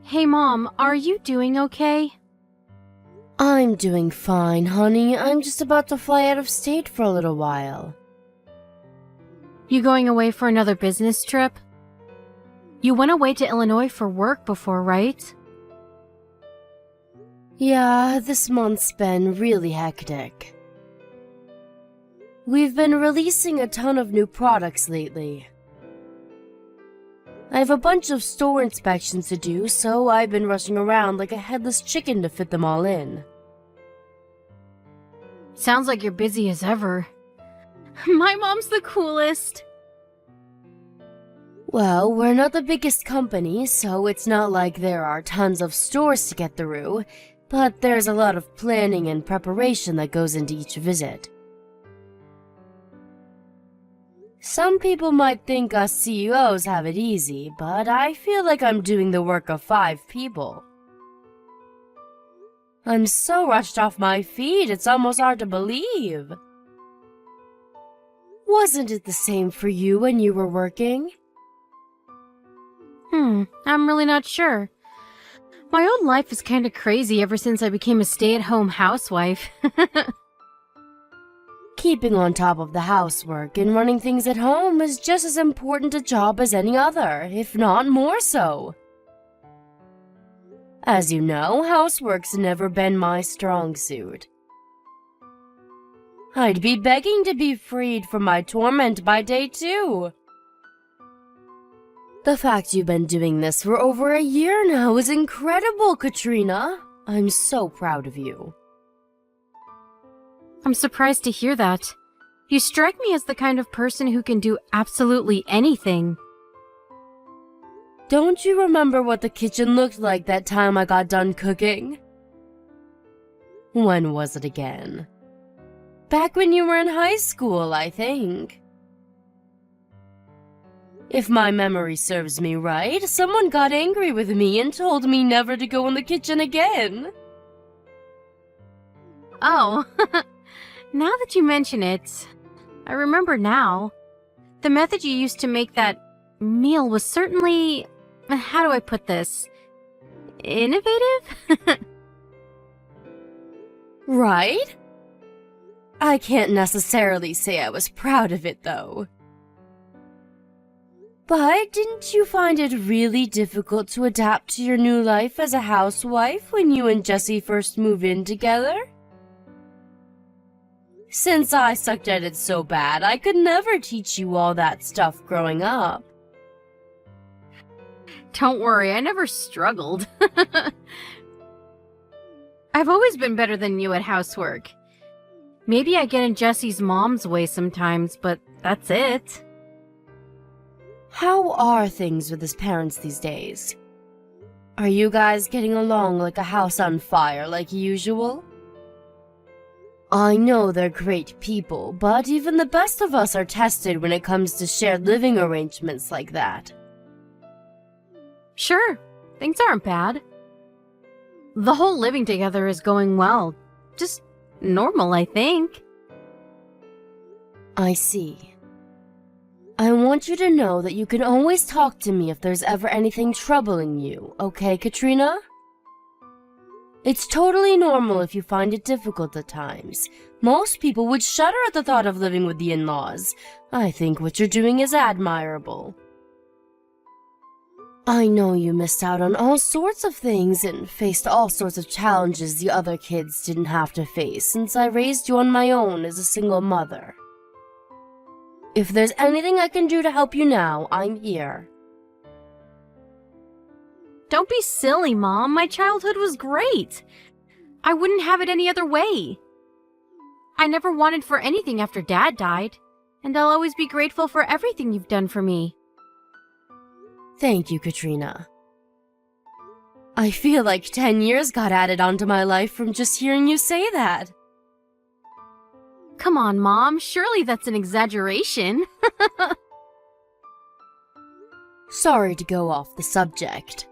Hey Mom, are you doing okay? I'm doing fine, honey. I'm just about to fly out of state for a little while. You going away for another business trip? You went away to Illinois for work before, right? Yeah, this month's been really hectic. We've been releasing a ton of new products lately. I have a bunch of store inspections to do, so I've been rushing around like a headless chicken to fit them all in. Sounds like you're busy as ever. My mom's the coolest. Well, we're not the biggest company, so it's not like there are tons of stores to get through, but there's a lot of planning and preparation that goes into each visit. Some people might think us CEOs have it easy, but I feel like I'm doing the work of 5 people. I'm so rushed off my feet, it's almost hard to believe. Wasn't it the same for you when you were working? I'm really not sure. My old life is kinda crazy ever since I became a stay-at-home housewife. Keeping on top of the housework and running things at home is just as important a job as any other, if not more so. As you know, housework's never been my strong suit. I'd be begging to be freed from my torment by day 2. The fact you've been doing this for over a year now is incredible, Katrina. I'm so proud of you. I'm surprised to hear that. You strike me as the kind of person who can do absolutely anything. Don't you remember what the kitchen looked like that time I got done cooking? When was it again? Back when you were in high school, I think. If my memory serves me right, someone got angry with me and told me never to go in the kitchen again. Oh, now that you mention it, I remember now. The method you used to make that meal was certainly, how do I put this, innovative? Right? I can't necessarily say I was proud of it, though. But didn't you find it really difficult to adapt to your new life as a housewife when you and Jessie first moved in together? Since I sucked at it so bad, I could never teach you all that stuff growing up. Don't worry, I never struggled. I've always been better than you at housework. Maybe I get in Jessie's mom's way sometimes, but that's it. How are things with his parents these days? Are you guys getting along like a house on fire like usual? I know they're great people, but even the best of us are tested when it comes to shared living arrangements like that. Sure, things aren't bad. The whole living together is going well. Just normal, I think. I see. I want you to know that you can always talk to me if there's ever anything troubling you, okay, Katrina? It's totally normal if you find it difficult at times. Most people would shudder at the thought of living with the in-laws. I think what you're doing is admirable. I know you missed out on all sorts of things and faced all sorts of challenges the other kids didn't have to face since I raised you on my own as a single mother. If there's anything I can do to help you now, I'm here. Don't be silly, Mom. My childhood was great. I wouldn't have it any other way. I never wanted for anything after Dad died, and I'll always be grateful for everything you've done for me. Thank you, Katrina. I feel like 10 years got added onto my life from just hearing you say that. Come on, Mom. Surely that's an exaggeration. Sorry to go off the subject.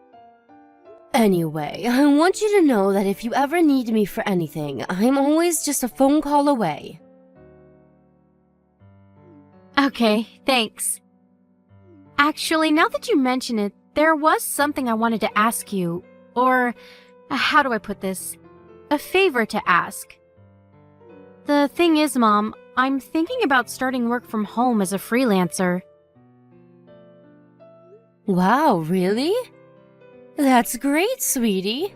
Anyway, I want you to know that if you ever need me for anything, I'm always just a phone call away. Okay, thanks. Actually, now that you mention it, There was something I wanted to ask you, or how do I put this? A favor to ask. The thing is, Mom, I'm thinking about starting work from home as a freelancer. Wow, really? That's great, sweetie.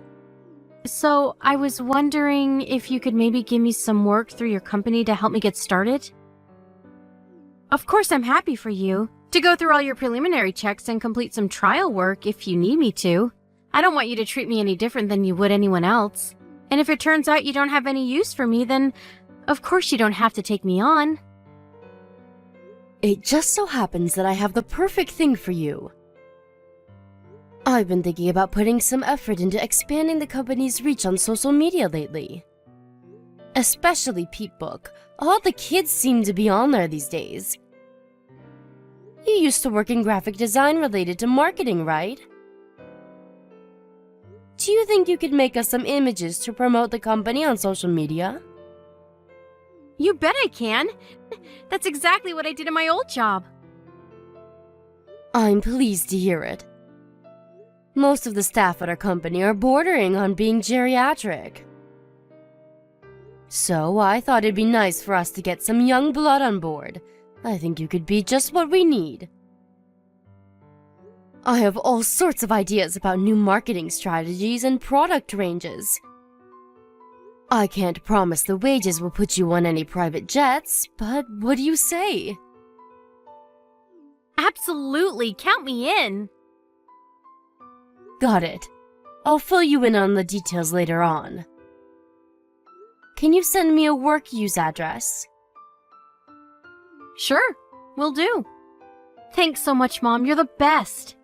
So, I was wondering if you could maybe give me some work through your company to help me get started? Of course, I'm happy for you to go through all your preliminary checks and complete some trial work if you need me to. I don't want you to treat me any different than you would anyone else. And if it turns out you don't have any use for me, then of course you don't have to take me on. It just so happens that I have the perfect thing for you. I've been thinking about putting some effort into expanding the company's reach on social media lately. Especially PeepBook. All the kids seem to be on there these days. You used to work in graphic design related to marketing, right? Do you think you could make us some images to promote the company on social media? You bet I can. That's exactly what I did in my old job. I'm pleased to hear it. Most of the staff at our company are bordering on being geriatric. So I thought it'd be nice for us to get some young blood on board. I think you could be just what we need. I have all sorts of ideas about new marketing strategies and product ranges. I can't promise the wages will put you on any private jets, but what do you say? Absolutely, count me in. Got it. I'll fill you in on the details later on. Can you send me a work use address? Sure, will do. Thanks so much, Mom. You're the best.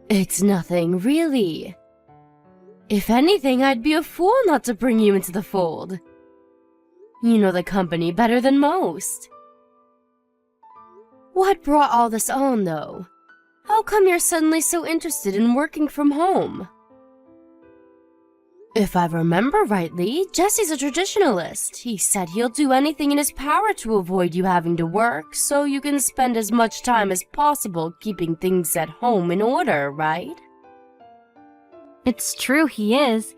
It's nothing, really. If anything, I'd be a fool not to bring you into the fold. You know the company better than most. What brought all this on, though? How come you're suddenly so interested in working from home? If I remember rightly, Jesse's a traditionalist. He said he'll do anything in his power to avoid you having to work, so you can spend as much time as possible keeping things at home in order, right? It's true, he is.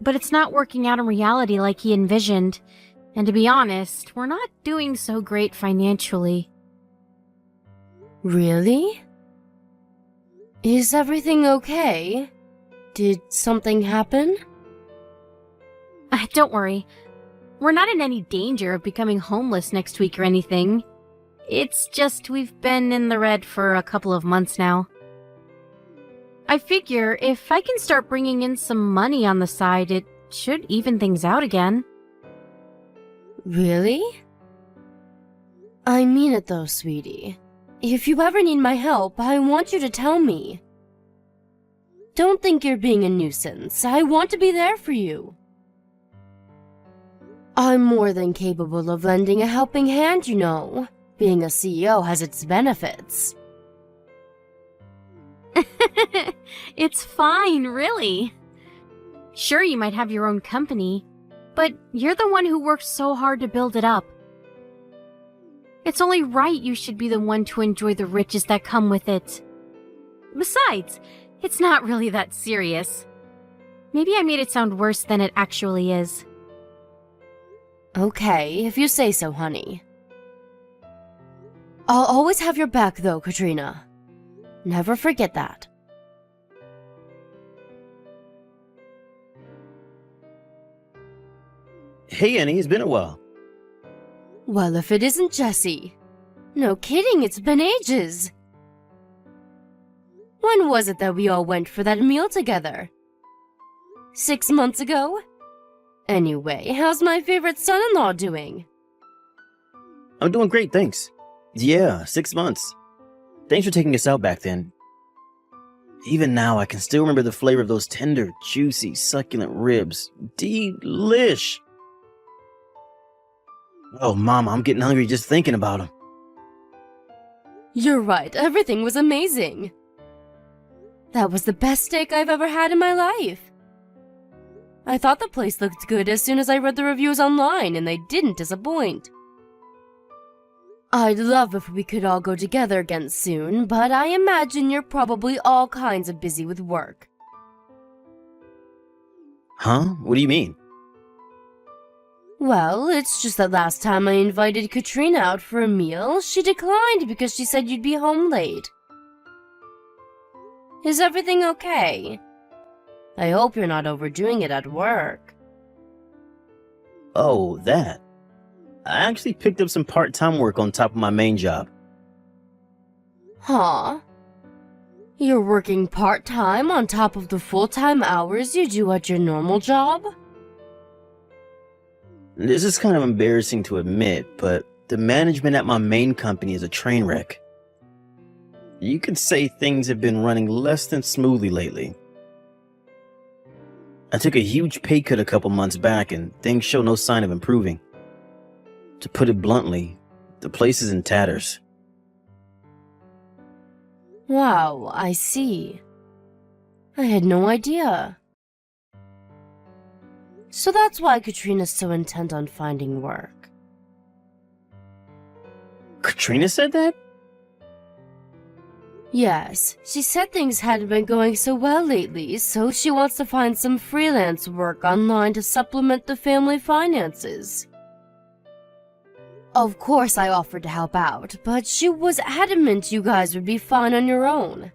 But it's not working out in reality like he envisioned. And to be honest, we're not doing so great financially. Really? Is everything okay? Did something happen? Don't worry. We're not in any danger of becoming homeless next week or anything. It's just we've been in the red for a couple of months now. I figure if I can start bringing in some money on the side, it should even things out again. Really? I mean it though, sweetie. If you ever need my help, I want you to tell me. Don't think you're being a nuisance. I want to be there for you. I'm more than capable of lending a helping hand, you know. Being a CEO has its benefits. It's fine, really. Sure, you might have your own company, but you're the one who worked so hard to build it up. It's only right you should be the one to enjoy the riches that come with it. Besides, it's not really that serious. Maybe I made it sound worse than it actually is. Okay, if you say so, honey. I'll always have your back, though, Katrina. Never forget that. Hey, Annie, it's been a while. Well, if it isn't Jesse. No kidding, it's been ages. When was it that we all went for that meal together? 6 months ago? Anyway, how's my favorite son-in-law doing? I'm doing great, thanks. Yeah, 6 months. Thanks for taking us out back then. Even now, I can still remember the flavor of those tender, juicy, succulent ribs. Delish! Oh, Mama, I'm getting hungry just thinking about them. You're right, everything was amazing. That was the best steak I've ever had in my life. I thought the place looked good as soon as I read the reviews online, and they didn't disappoint. I'd love if we could all go together again soon, but I imagine you're probably all kinds of busy with work. Huh? What do you mean? Well, it's just that last time I invited Katrina out for a meal, she declined because she said you'd be home late. Is everything okay? I hope you're not overdoing it at work. Oh, that. I actually picked up some part-time work on top of my main job. Huh? You're working part-time on top of the full-time hours you do at your normal job? This is kind of embarrassing to admit, but the management at my main company is a train wreck. You could say things have been running less than smoothly lately. I took a huge pay cut a couple months back and things show no sign of improving. To put it bluntly, the place is in tatters. Wow, I see. I had no idea. So that's why Katrina's so intent on finding work. Katrina said that? Yes, she said things hadn't been going so well lately, so she wants to find some freelance work online to supplement the family finances. Of course I offered to help out, but she was adamant you guys would be fine on your own.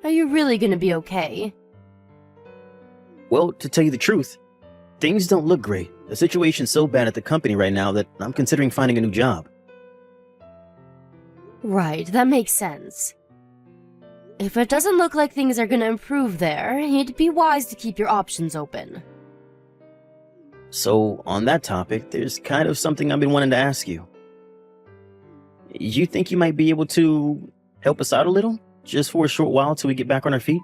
Are you really gonna be okay? Well, to tell you the truth, things don't look great. The situation's so bad at the company right now that I'm considering finding a new job. Right, that makes sense. If it doesn't look like things are gonna improve there, it'd be wise to keep your options open. So, on that topic, there's kind of something I've been wanting to ask you. You think you might be able to help us out a little? Just for a short while till we get back on our feet?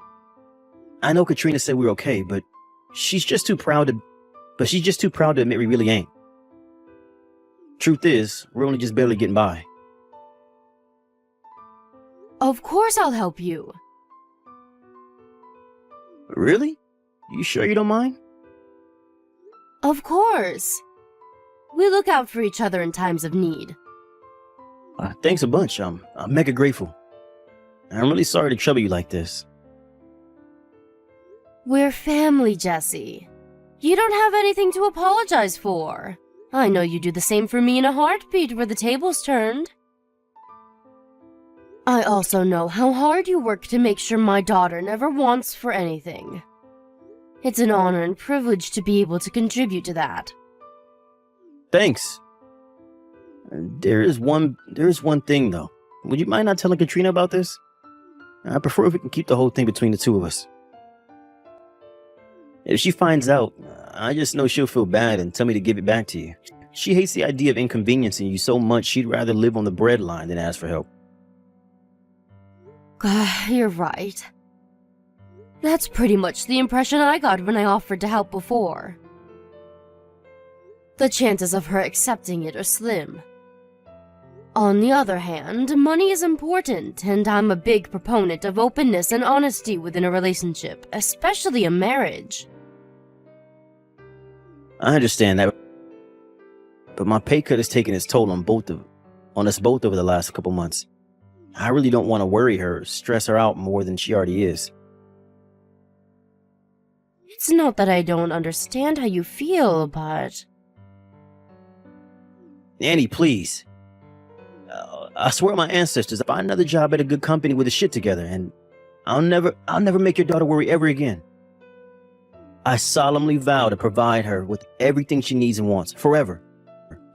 I know Katrina said we're okay, but she's just too proud to admit we really ain't. Truth is, we're only just barely getting by. Of course I'll help you. Really? You sure you don't mind? Of course. We look out for each other in times of need. Thanks a bunch. I'm mega grateful. I'm really sorry to trouble you like this. We're family, Jesse. You don't have anything to apologize for. I know you do the same for me in a heartbeat where the tables turned. I also know how hard you work to make sure my daughter never wants for anything. It's an honor and privilege to be able to contribute to that. Thanks. There is one thing though. Would you mind not telling Katrina about this? I prefer if we can keep the whole thing between the two of us. If she finds out, I just know she'll feel bad and tell me to give it back to you. She hates the idea of inconveniencing you so much she'd rather live on the breadline than ask for help. You're right. That's pretty much the impression I got when I offered to help before. The chances of her accepting it are slim. On the other hand, money is important, and I'm a big proponent of openness and honesty within a relationship, especially a marriage. I understand that, but my pay cut has taken its toll on us both over the last couple months. I really don't want to worry her or stress her out more than she already is. It's not that I don't understand how you feel, but... Annie, please. I swear on my ancestors, I'll find another job at a good company with the shit together, and I'll never make your daughter worry ever again. I solemnly vow to provide her with everything she needs and wants, forever.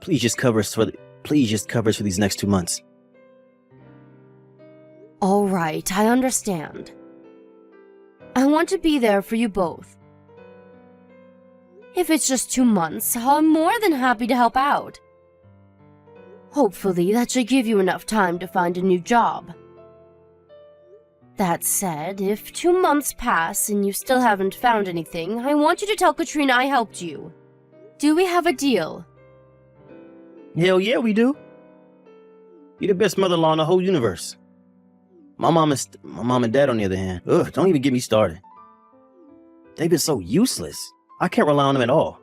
Please just cover us for these next 2 months. All right, I understand. I want to be there for you both. If it's just 2 months, I'm more than happy to help out. Hopefully, that should give you enough time to find a new job. That said, if 2 months pass and you still haven't found anything, I want you to tell Katrina I helped you. Do we have a deal? Hell yeah, we do. You're the best mother-in-law in the whole universe. My mom and dad, on the other hand, don't even get me started. They've been so useless. I can't rely on them at all.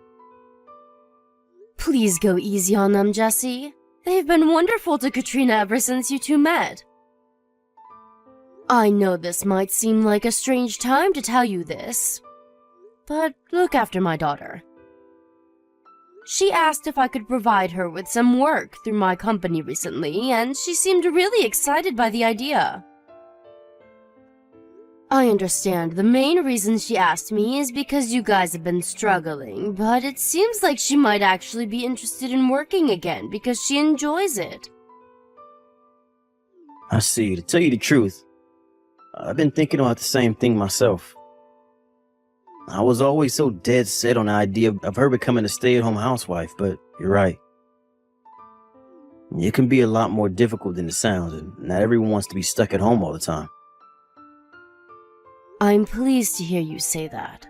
Please go easy on them, Jesse. They've been wonderful to Katrina ever since you two met. I know this might seem like a strange time to tell you this, but look after my daughter. She asked if I could provide her with some work through my company recently, and she seemed really excited by the idea. I understand the main reason she asked me is because you guys have been struggling, but it seems like she might actually be interested in working again because she enjoys it. I see. To tell you the truth, I've been thinking about the same thing myself. I was always so dead set on the idea of her becoming a stay-at-home housewife, but you're right. It can be a lot more difficult than it sounds, and not everyone wants to be stuck at home all the time. I'm pleased to hear you say that.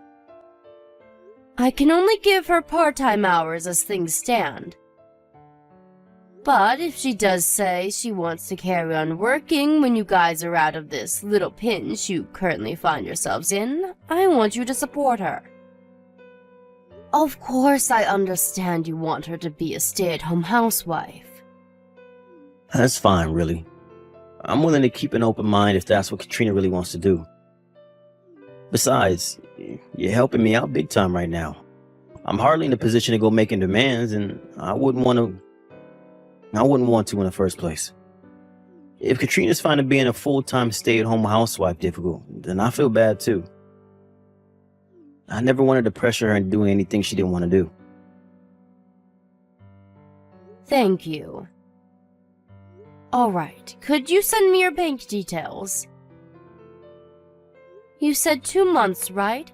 I can only give her part-time hours as things stand. But if she does say she wants to carry on working when you guys are out of this little pinch you currently find yourselves in, I want you to support her. Of course, I understand you want her to be a stay-at-home housewife. That's fine, really. I'm willing to keep an open mind if that's what Katrina really wants to do. Besides, you're helping me out big time right now. I'm hardly in a position to go making demands, and I wouldn't want to in the first place. If Katrina's finding being a full-time stay-at-home housewife difficult, then I feel bad too. I never wanted to pressure her into doing anything she didn't want to do. Thank you. Alright, could you send me your bank details? You said 2 months, right?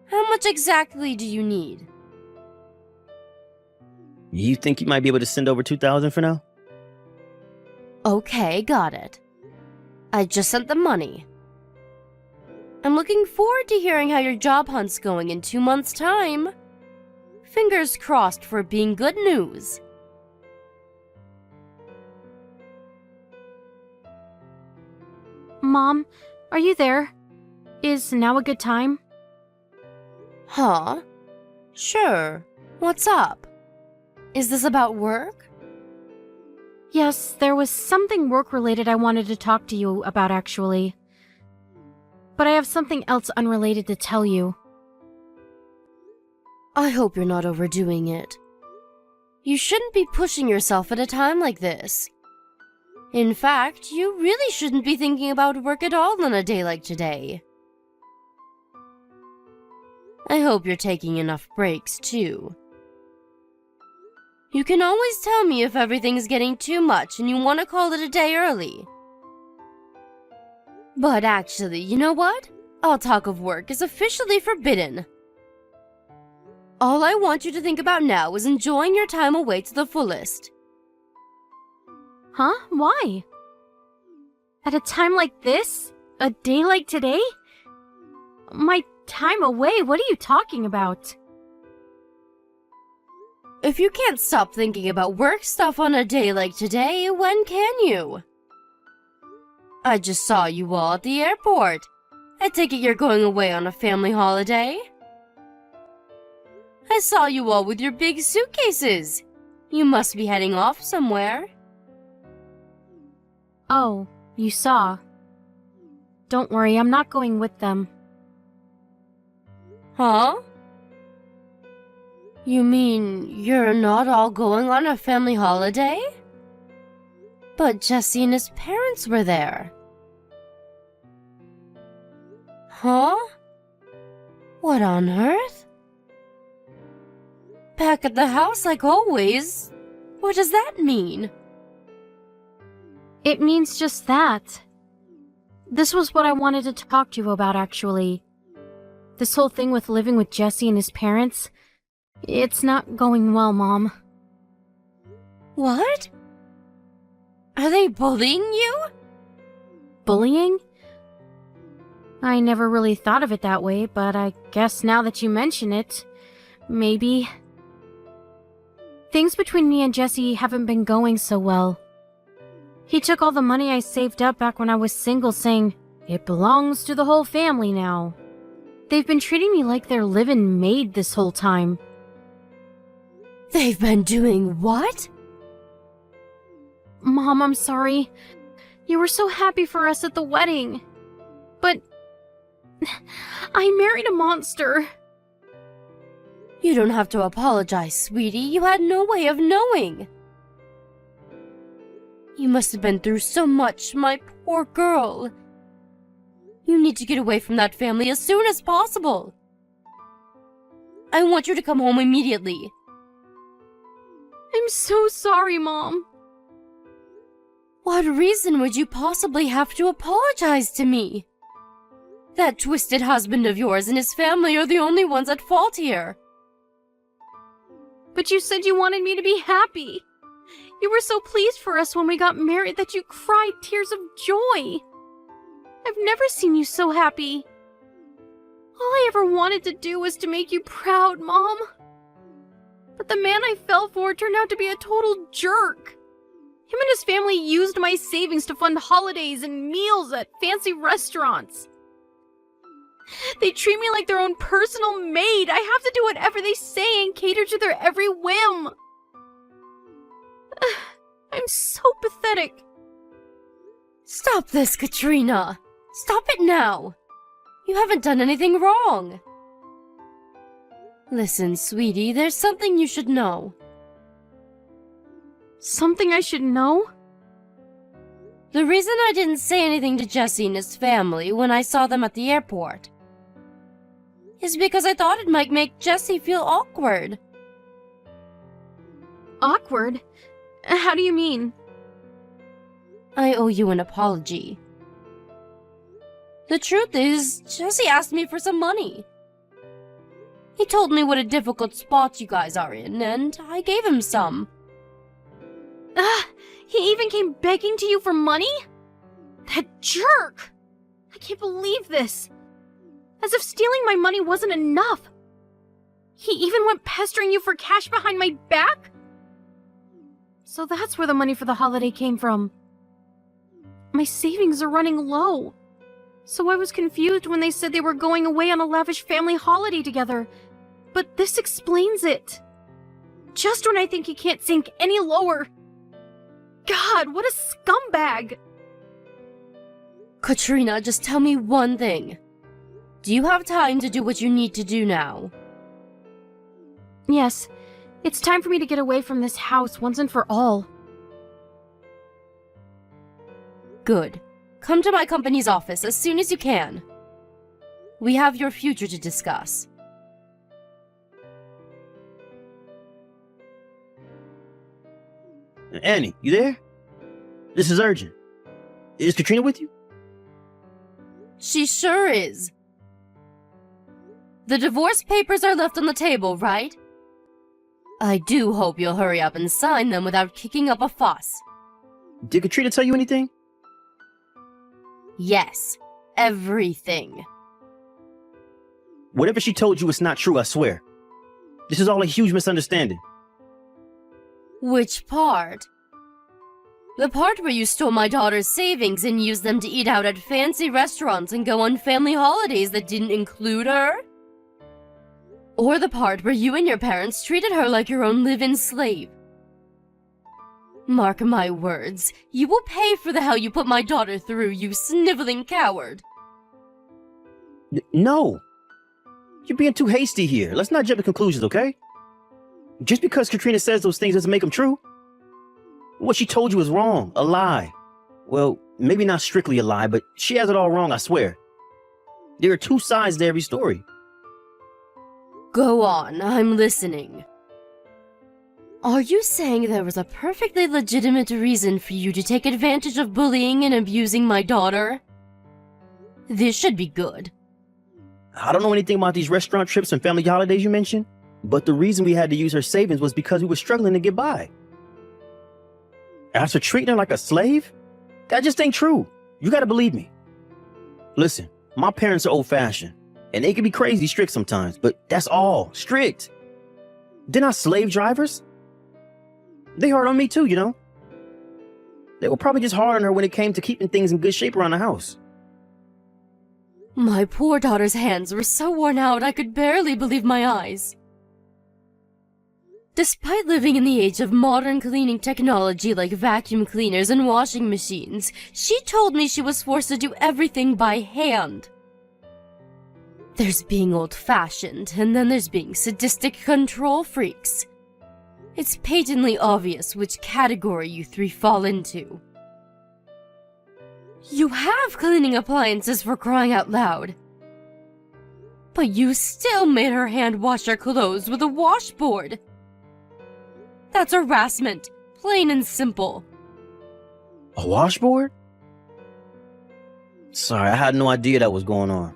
How much exactly do you need? You think you might be able to send over $2,000 for now? Okay, got it. I just sent the money. I'm looking forward to hearing how your job hunt's going in 2 months' time. Fingers crossed for it being good news. Mom, are you there? Is now a good time? Huh? Sure. What's up? Is this about work? Yes, there was something work-related I wanted to talk to you about, actually. But I have something else unrelated to tell you. I hope you're not overdoing it. You shouldn't be pushing yourself at a time like this. In fact, you really shouldn't be thinking about work at all on a day like today. I hope you're taking enough breaks, too. You can always tell me if everything's getting too much and you want to call it a day early. But actually, you know what? All talk of work is officially forbidden. All I want you to think about now is enjoying your time away to the fullest. Huh? Why? At a time like this? A day like today? My time away? What are you talking about? If you can't stop thinking about work stuff on a day like today, when can you? I just saw you all at the airport. I take it you're going away on a family holiday? I saw you all with your big suitcases. You must be heading off somewhere. Oh, you saw. Don't worry, I'm not going with them. Huh? You mean you're not all going on a family holiday? But Jesse and his parents were there. Huh? What on earth? Back at the house like always. What does that mean? It means just that. This was what I wanted to talk to you about, actually. This whole thing with living with Jesse and his parents, it's not going well, Mom. What? Are they bullying you? Bullying? I never really thought of it that way, but I guess now that you mention it, maybe. Things between me and Jesse haven't been going so well. He took all the money I saved up back when I was single, saying, "It belongs to the whole family now." They've been treating me like their live-in maid this whole time. They've been doing what? Mom, I'm sorry. You were so happy for us at the wedding. But I married a monster. You don't have to apologize, sweetie. You had no way of knowing. You must have been through so much, my poor girl. You need to get away from that family as soon as possible. I want you to come home immediately. I'm so sorry, Mom. What reason would you possibly have to apologize to me? That twisted husband of yours and his family are the only ones at fault here. But you said you wanted me to be happy. You were so pleased for us when we got married that you cried tears of joy. I've never seen you so happy. All I ever wanted to do was to make you proud, Mom. But the man I fell for turned out to be a total jerk. Him and his family used my savings to fund holidays and meals at fancy restaurants. They treat me like their own personal maid. I have to do whatever they say and cater to their every whim. I'm so pathetic. Stop this, Katrina. Stop it now. You haven't done anything wrong. Listen, sweetie, there's something you should know. Something I should know? The reason I didn't say anything to Jesse and his family when I saw them at the airport is because I thought it might make Jesse feel awkward. Awkward? How do you mean? I owe you an apology. The truth is, Jesse asked me for some money. He told me what a difficult spot you guys are in, and I gave him some. He even came begging to you for money? That jerk! I can't believe this. As if stealing my money wasn't enough. He even went pestering you for cash behind my back? So that's where the money for the holiday came from. My savings are running low. So I was confused when they said they were going away on a lavish family holiday together. But this explains it. Just when I think he can't sink any lower. God, what a scumbag! Katrina, just tell me one thing. Do you have time to do what you need to do now? Yes, it's time for me to get away from this house once and for all. Good. Come to my company's office as soon as you can. We have your future to discuss. Annie, you there? This is urgent. Is Katrina with you? She sure is. The divorce papers are left on the table, right? I do hope you'll hurry up and sign them without kicking up a fuss. Did Katrina tell you anything? Yes, everything. Whatever she told you is not true, I swear. This is all a huge misunderstanding. Which part? The part where you stole my daughter's savings and used them to eat out at fancy restaurants and go on family holidays that didn't include her? Or the part where you and your parents treated her like your own live-in slave? Mark my words, you will pay for the hell you put my daughter through, you sniveling coward. No. You're being too hasty here. Let's not jump to conclusions, okay? Just because Katrina says those things doesn't make them true. What she told you is wrong, a lie. Well, maybe not strictly a lie, but she has it all wrong, I swear. There are two sides to every story. Go on, I'm listening. Are you saying there was a perfectly legitimate reason for you to take advantage of bullying and abusing my daughter? This should be good. I don't know anything about these restaurant trips and family holidays you mentioned, but the reason we had to use her savings was because we were struggling to get by. As for treating her like a slave, that just ain't true. You gotta believe me. Listen, my parents are old-fashioned, and they can be crazy strict sometimes, but that's all. Strict. They're not slave drivers. They hard on me too, you know. They were probably just hard on her when it came to keeping things in good shape around the house. My poor daughter's hands were so worn out I could barely believe my eyes. Despite living in the age of modern cleaning technology like vacuum cleaners and washing machines, she told me she was forced to do everything by hand. There's being old-fashioned, and then there's being sadistic control freaks. It's patently obvious which category you three fall into. You have cleaning appliances, for crying out loud. But you still made her hand wash her clothes with a washboard. That's harassment, plain and simple. A washboard? Sorry, I had no idea that was going on.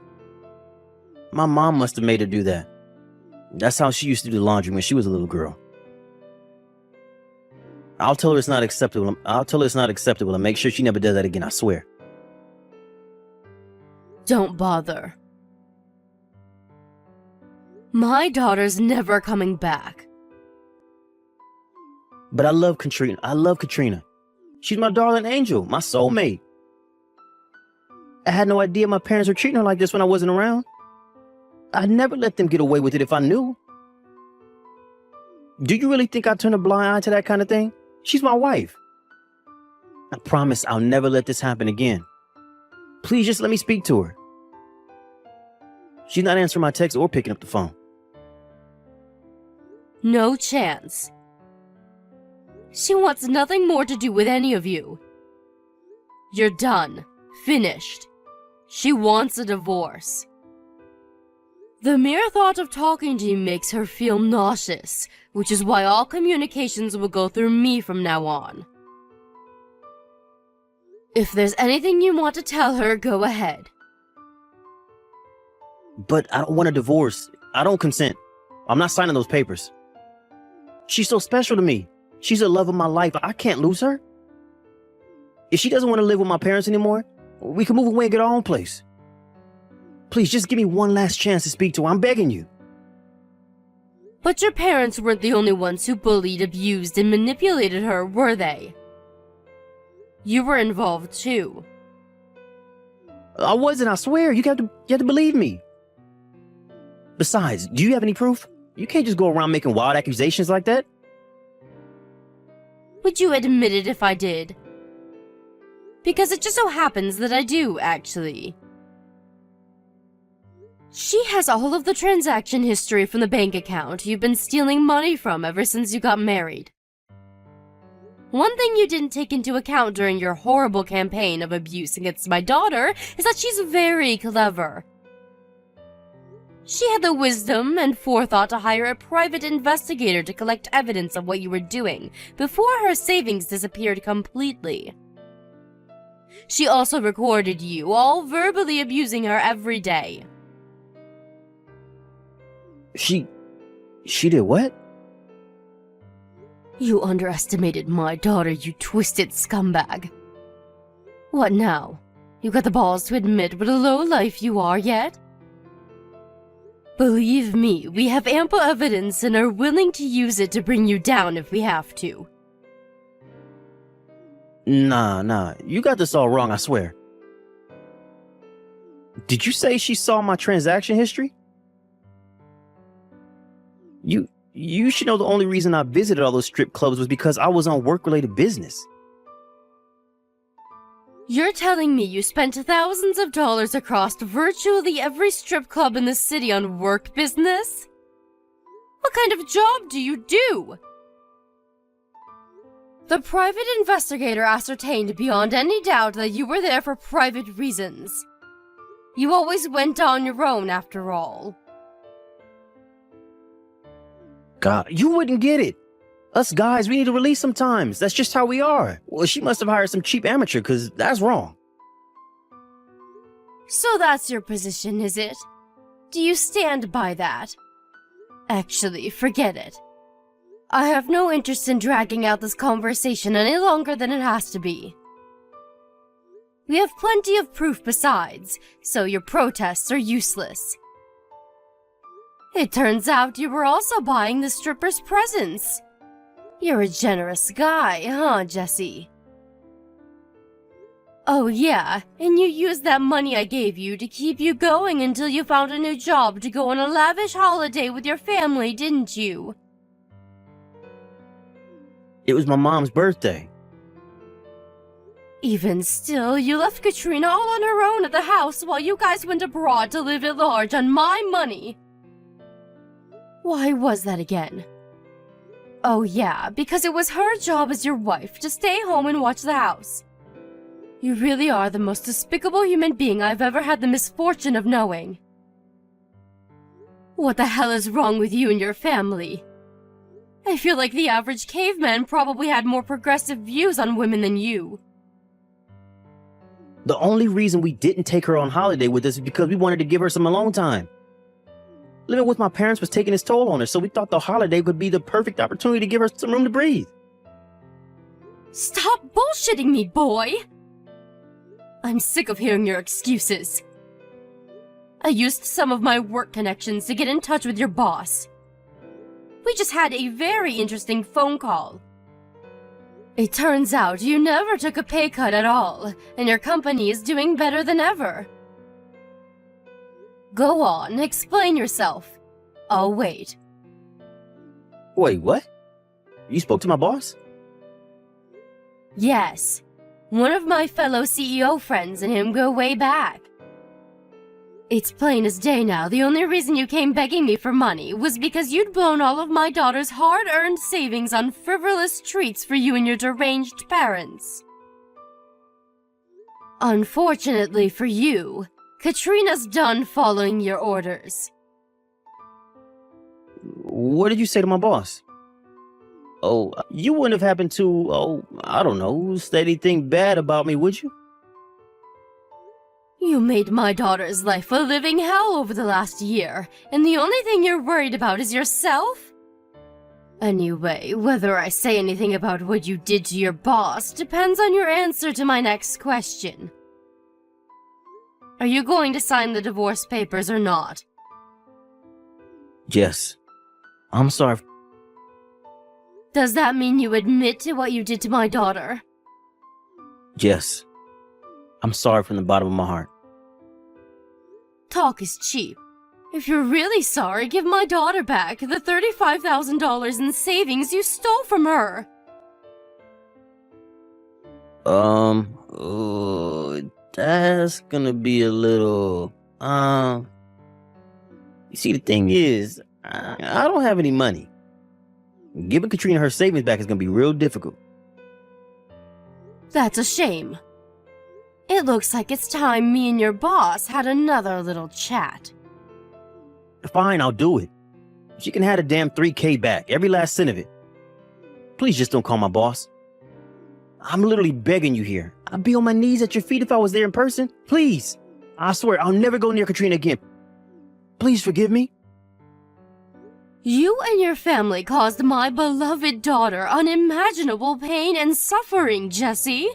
My mom must have made her do that. That's how she used to do the laundry when she was a little girl. I'll tell her it's not acceptable. And make sure she never does that again, I swear. Don't bother. My daughter's never coming back. But I love Katrina. She's my darling angel, my soulmate. I had no idea my parents were treating her like this when I wasn't around. I'd never let them get away with it if I knew. Do you really think I'd turn a blind eye to that kind of thing? She's my wife. I promise I'll never let this happen again. Please just let me speak to her. She's not answering my text or picking up the phone. No chance. She wants nothing more to do with any of you. You're done. Finished. She wants a divorce. The mere thought of talking to you makes her feel nauseous, which is why all communications will go through me from now on. If there's anything you want to tell her, go ahead. But I don't want a divorce. I don't consent. I'm not signing those papers. She's so special to me. She's the love of my life. I can't lose her. If she doesn't want to live with my parents anymore, we can move away and get our own place. Please, just give me one last chance to speak to her. I'm begging you. But your parents weren't the only ones who bullied, abused, and manipulated her, were they? You were involved too. I wasn't, I swear. You have to believe me. Besides, do you have any proof? You can't just go around making wild accusations like that. Would you admit it if I did? Because it just so happens that I do, actually. She has all of the transaction history from the bank account you've been stealing money from ever since you got married. One thing you didn't take into account during your horrible campaign of abuse against my daughter is that she's very clever. She had the wisdom and forethought to hire a private investigator to collect evidence of what you were doing before her savings disappeared completely. She also recorded you all verbally abusing her every day. She did what? You underestimated my daughter, you twisted scumbag. What now? You got the balls to admit what a lowlife you are yet? Believe me, we have ample evidence and are willing to use it to bring you down if we have to. Nah, you got this all wrong, I swear. Did you say she saw my transaction history? You should know the only reason I visited all those strip clubs was because I was on work-related business. You're telling me you spent thousands of dollars across virtually every strip club in the city on work business? What kind of job do you do? The private investigator ascertained beyond any doubt that you were there for private reasons. You always went on your own, after all. God, you wouldn't get it. Us guys, we need to release sometimes. That's just how we are. Well, she must have hired some cheap amateur, because that's wrong. So that's your position, is it? Do you stand by that? Actually, forget it. I have no interest in dragging out this conversation any longer than it has to be. We have plenty of proof besides, so your protests are useless. It turns out you were also buying the stripper's presents. You're a generous guy, huh, Jesse? Oh yeah, and you used that money I gave you to keep you going until you found a new job to go on a lavish holiday with your family, didn't you? It was my mom's birthday. Even still, you left Katrina all on her own at the house while you guys went abroad to live at large on my money. Why was that again? Oh yeah, because it was her job as your wife to stay home and watch the house. You really are the most despicable human being I've ever had the misfortune of knowing. What the hell is wrong with you and your family? I feel like the average caveman probably had more progressive views on women than you. The only reason we didn't take her on holiday with us is because we wanted to give her some alone time. Living with my parents was taking its toll on her, so we thought the holiday would be the perfect opportunity to give her some room to breathe. Stop bullshitting me, boy! I'm sick of hearing your excuses. I used some of my work connections to get in touch with your boss. We just had a very interesting phone call. It turns out you never took a pay cut at all, and your company is doing better than ever. Go on, explain yourself. I'll wait. Wait, what? You spoke to my boss? Yes. One of my fellow CEO friends and him go way back. It's plain as day now, the only reason you came begging me for money was because you'd blown all of my daughter's hard-earned savings on frivolous treats for you and your deranged parents. Unfortunately for you, Katrina's done following your orders. What did you say to my boss? Oh, you wouldn't have happened to, I don't know, say anything bad about me, would you? You made my daughter's life a living hell over the last year, and the only thing you're worried about is yourself? Anyway, whether I say anything about what you did to your boss depends on your answer to my next question. Are you going to sign the divorce papers or not? Yes. I'm sorry. Does that mean you admit to what you did to my daughter? Yes. I'm sorry from the bottom of my heart. Talk is cheap. If you're really sorry, give my daughter back the $35,000 in savings you stole from her. That's gonna be a little, you see, the thing is, I don't have any money. Giving Katrina her savings back is gonna be real difficult. That's a shame. It looks like it's time me and your boss had another little chat. Fine, I'll do it. She can have the damn $3K back, every last cent of it. Please just don't call my boss. I'm literally begging you here. I'd be on my knees at your feet if I was there in person. Please. I swear, I'll never go near Katrina again. Please forgive me. You and your family caused my beloved daughter unimaginable pain and suffering, Jesse.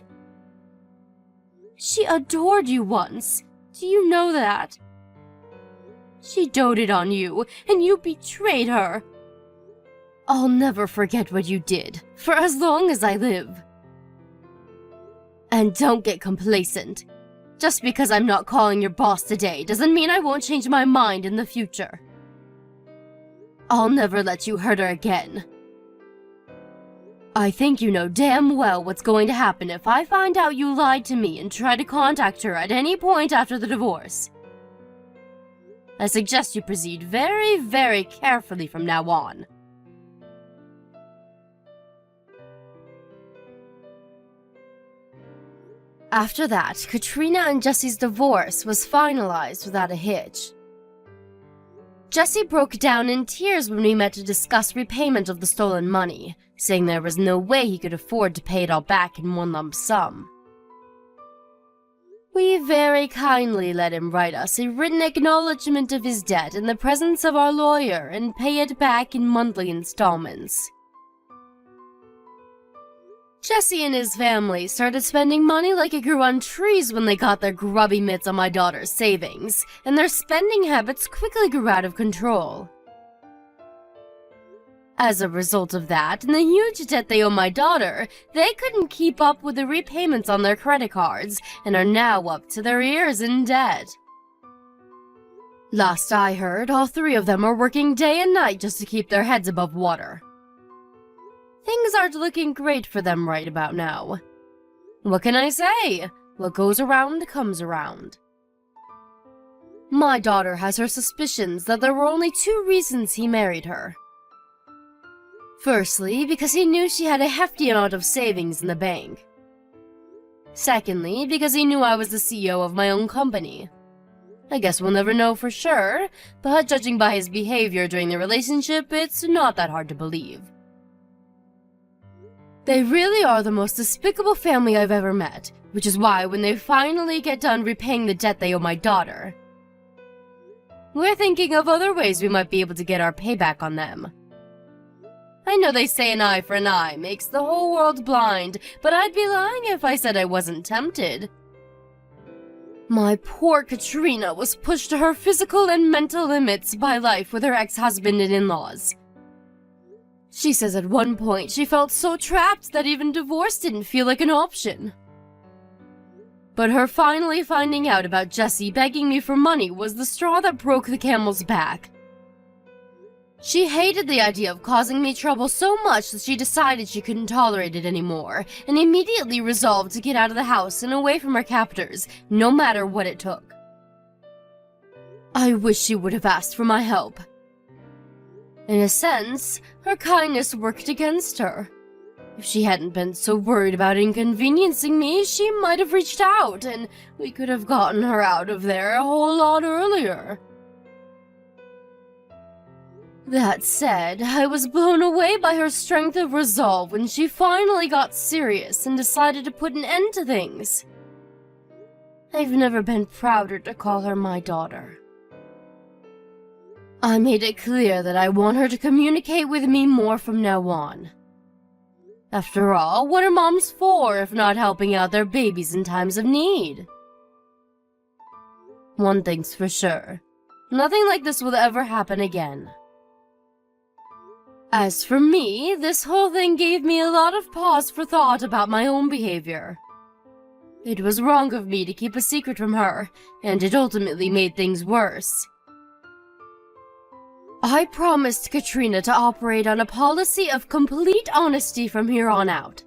She adored you once. Do you know that? She doted on you, and you betrayed her. I'll never forget what you did, for as long as I live. And don't get complacent. Just because I'm not calling your boss today doesn't mean I won't change my mind in the future. I'll never let you hurt her again. I think you know damn well what's going to happen if I find out you lied to me and try to contact her at any point after the divorce. I suggest you proceed very, very carefully from now on. After that, Katrina and Jesse's divorce was finalized without a hitch. Jesse broke down in tears when we met to discuss repayment of the stolen money, saying there was no way he could afford to pay it all back in one lump sum. We very kindly let him write us a written acknowledgement of his debt in the presence of our lawyer and pay it back in monthly installments. Jesse and his family started spending money like it grew on trees when they got their grubby mitts on my daughter's savings, and their spending habits quickly grew out of control. As a result of that, and the huge debt they owe my daughter, they couldn't keep up with the repayments on their credit cards, and are now up to their ears in debt. Last I heard, all three of them are working day and night just to keep their heads above water. things aren't looking great for them right about now. What can I say? What goes around comes around. My daughter has her suspicions that there were only 2 reasons he married her. Firstly, because he knew she had a hefty amount of savings in the bank. Secondly, because he knew I was the CEO of my own company. I guess we'll never know for sure, but judging by his behavior during the relationship, it's not that hard to believe. They really are the most despicable family I've ever met, which is why when they finally get done repaying the debt they owe my daughter, we're thinking of other ways we might be able to get our payback on them. I know they say an eye for an eye makes the whole world blind, but I'd be lying if I said I wasn't tempted. My poor Katrina was pushed to her physical and mental limits by life with her ex-husband and in-laws. She says at one point she felt so trapped that even divorce didn't feel like an option. But her finally finding out about Jesse begging me for money was the straw that broke the camel's back. She hated the idea of causing me trouble so much that she decided she couldn't tolerate it anymore, and immediately resolved to get out of the house and away from her captors, no matter what it took. I wish she would have asked for my help. In a sense, her kindness worked against her. If she hadn't been so worried about inconveniencing me, she might have reached out, and we could have gotten her out of there a whole lot earlier. That said, I was blown away by her strength of resolve when she finally got serious and decided to put an end to things. I've never been prouder to call her my daughter. I made it clear that I want her to communicate with me more from now on. After all, what are moms for if not helping out their babies in times of need? One thing's for sure, nothing like this will ever happen again. As for me, this whole thing gave me a lot of pause for thought about my own behavior. It was wrong of me to keep a secret from her, and it ultimately made things worse. I promised Katrina to operate on a policy of complete honesty from here on out.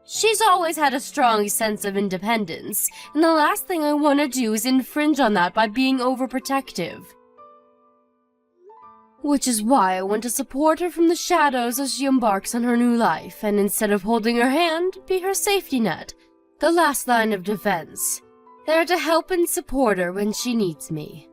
She's always had a strong sense of independence, and the last thing I want to do is infringe on that by being overprotective. Which is why I want to support her from the shadows as she embarks on her new life, and instead of holding her hand, be her safety net, the last line of defense, there to help and support her when she needs me.